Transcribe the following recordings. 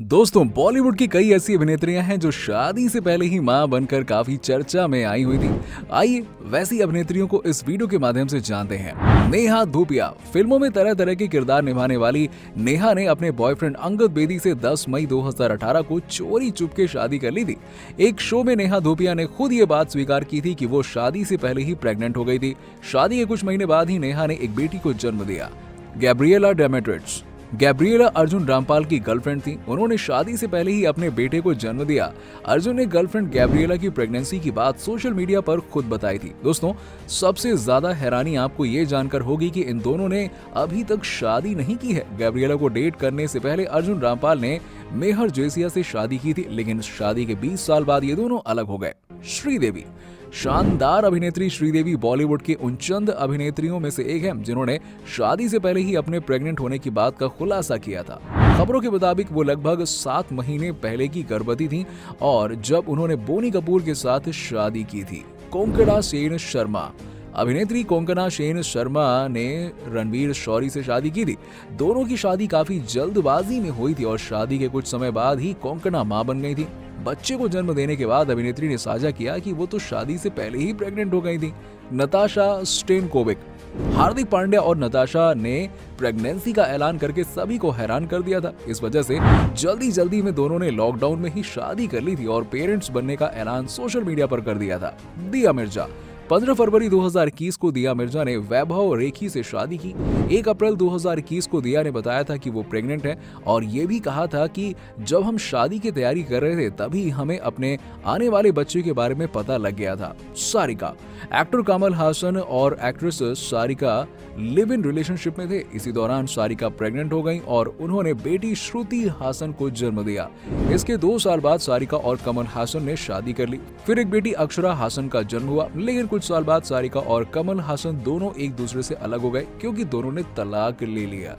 दोस्तों, बॉलीवुड की कई ऐसी अभिनेत्रियां हैं जो शादी से पहले ही मां बनकर काफी चर्चा में आई हुई थी। आइए वैसी अभिनेत्रियों को इस वीडियो के माध्यम से जानते हैं। नेहा धूपिया। फिल्मों में तरह तरह के किरदार निभाने वाली नेहा ने अपने बॉयफ्रेंड अंगद बेदी से 10 मई 2018 को चोरी चुपके शादी कर ली थी। एक शो में नेहा धूपिया ने खुद ये बात स्वीकार की थी कि वो शादी से पहले ही प्रेग्नेंट हो गई थी। शादी के कुछ महीने बाद ही नेहा ने एक बेटी को जन्म दिया। गैब्रिएला डेमेट्रिड्स। गैब्रिएला अर्जुन रामपाल की गर्लफ्रेंड थी। उन्होंने शादी से पहले ही अपने बेटे को जन्म दिया। अर्जुन ने गर्लफ्रेंड गैब्रिएला की प्रेगनेंसी की बात सोशल मीडिया पर खुद बताई थी। दोस्तों, सबसे ज्यादा हैरानी आपको ये जानकर होगी कि इन दोनों ने अभी तक शादी नहीं की है। गैब्रिएला को डेट करने से पहले अर्जुन रामपाल ने मेहर जेसिया से शादी की थी, लेकिन शादी के 20 साल बाद ये दोनों अलग हो गए। श्रीदेवी। शानदार अभिनेत्री श्रीदेवी बॉलीवुड की उन चंद अभिनेत्रियों में से एक है जिन्होंने शादी से पहले ही अपने प्रेग्नेंट होने की बात का खुलासा किया था। खबरों के मुताबिक वो लगभग 7 महीने पहले की गर्भवती थी और जब उन्होंने बोनी कपूर के साथ शादी की थी। कोंकणा सेन शर्मा। अभिनेत्री कोंकणा सेन शर्मा ने रणवीर शौरी से शादी की थी। दोनों की शादी काफी जल्दबाजी में हुई थी और शादी के कुछ समय बाद ही कोंकणा मां बन गई थी। बच्चे को जन्म देने के बाद अभिनेत्री ने साझा किया कि वो तो शादी से पहले ही प्रेग्नेंट हो गई थी। नताशा स्टेनकोविक। हार्दिक पांड्या और नताशा ने प्रेगनेंसी का ऐलान करके सभी को हैरान कर दिया था। इस वजह से जल्दी में दोनों ने लॉकडाउन में ही शादी कर ली थी और पेरेंट्स बनने का ऐलान सोशल मीडिया पर कर दिया था। दिया मिर्जा। 15 फरवरी 2021 को दिया मिर्जा ने वैभव रेखी से शादी की। 1 अप्रैल 2021 को दिया ने बताया था कि वो प्रेग्नेंट है और ये भी कहा था कि जब हम शादी की तैयारी कर रहे थे तभी हमें अपने आने वाले बच्चे के बारे में पता लग गया था। सारिका। एक्टर कमल हासन और actress Sarika live in relationship में थे। इसी दौरान सारिका प्रेग्नेंट हो गई और उन्होंने बेटी श्रुति हासन को जन्म दिया। इसके 2 साल बाद सारिका और कमल हासन ने शादी कर ली। फिर एक बेटी अक्षरा हासन का जन्म हुआ, लेकिन कुछ साल बाद सारिका और कमल हासन दोनों एक दूसरे से अलग हो गए क्योंकि दोनों ने तलाक ले लिया।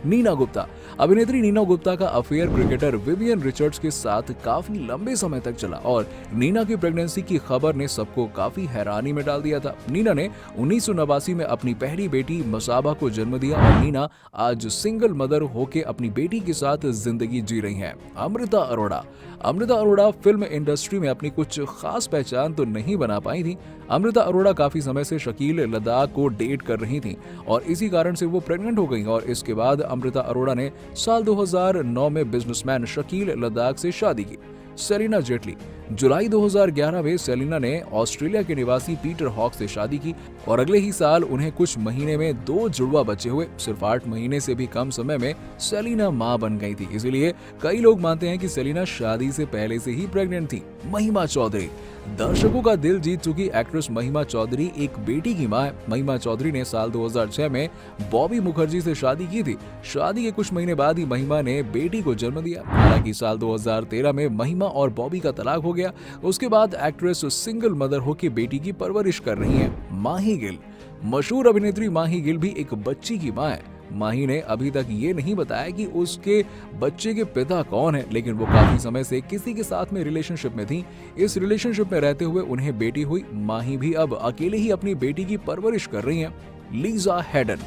नीना गुप्ता। अभिनेत्री नीना गुप्ता का अफेयर क्रिकेटर विवियन रिचर्ड्स के साथ काफी लंबे समय तक चला और नीना की प्रेगनेंसी की खबर ने सबको काफी हैरानी में डाल दिया था। नीना ने 1989 में अपनी पहली बेटी मसाबा को जन्म दिया और नीना आज सिंगल मदर होके अपनी बेटी के साथ जिंदगी जी रही हैं। अमृता अरोड़ा। अमृता अरोड़ा फिल्म इंडस्ट्री में अपनी कुछ खास पहचान तो नहीं बना पाई थी। अमृता अरोड़ा काफी समय से शकील लद्दाख को डेट कर रही थी और इसी कारण से वो प्रेग्नेंट हो गई और इसके बाद अमृता अरोड़ा ने साल 2009 में बिजनेसमैन शकील लद्दाख से शादी की। सेलिना जेटली। जुलाई 2011 में सेलिना ने ऑस्ट्रेलिया के निवासी पीटर हॉक से शादी की और अगले ही साल उन्हें कुछ महीने में 2 जुड़वा बच्चे हुए। सिर्फ 8 महीने से भी कम समय में सेलिना मां बन गई थी, इसलिए कई लोग मानते हैं कि सेलिना शादी से पहले से ही प्रेग्नेंट थी। महिमा चौधरी। दर्शकों का दिल जीत चुकी एक्ट्रेस महिमा चौधरी एक बेटी की मां है। महिमा चौधरी ने साल 2006 में बॉबी मुखर्जी से शादी की थी। शादी के कुछ महीने बाद ही महिमा ने बेटी को जन्म दिया। हालांकि साल 2013 में महिमा और बॉबी का तलाक हो गया। उसके बाद एक्ट्रेस सिंगल मदर होकर बेटी की परवरिश कर रही है। माही गिल। मशहूर अभिनेत्री माही गिल भी एक बच्ची की मां है। माही ने अभी तक ये नहीं बताया कि उसके बच्चे के पिता कौन है, लेकिन वो काफी समय से किसी के साथ में रिलेशनशिप में थी। इस रिलेशनशिप में रहते हुए उन्हें बेटी हुई। माही भी अब अकेले ही अपनी बेटी की परवरिश कर रही हैं। Lisa Hayden.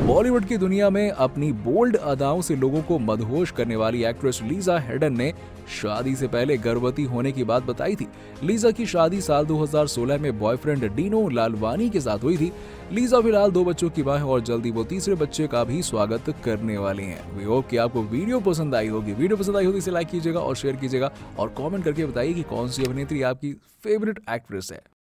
बॉलीवुड की दुनिया में अपनी बोल्ड अदाओं से लोगों को मदहोश करने वाली एक्ट्रेस लीजा हेडन ने शादी से पहले गर्भवती होने की बात बताई थी। लीजा की शादी साल 2016 में बॉयफ्रेंड डीनो लालवानी के साथ हुई थी। लीजा फिलहाल 2 बच्चों की मां है और जल्दी वो तीसरे बच्चे का भी स्वागत करने वाली हैं। वी होप कि आपको वीडियो पसंद आई होगी। वीडियो पसंद आई होगी इसे लाइक कीजिएगा और शेयर कीजिएगा और कमेंट करके बताइए कि कौन सी अभिनेत्री आपकी फेवरेट एक्ट्रेस है।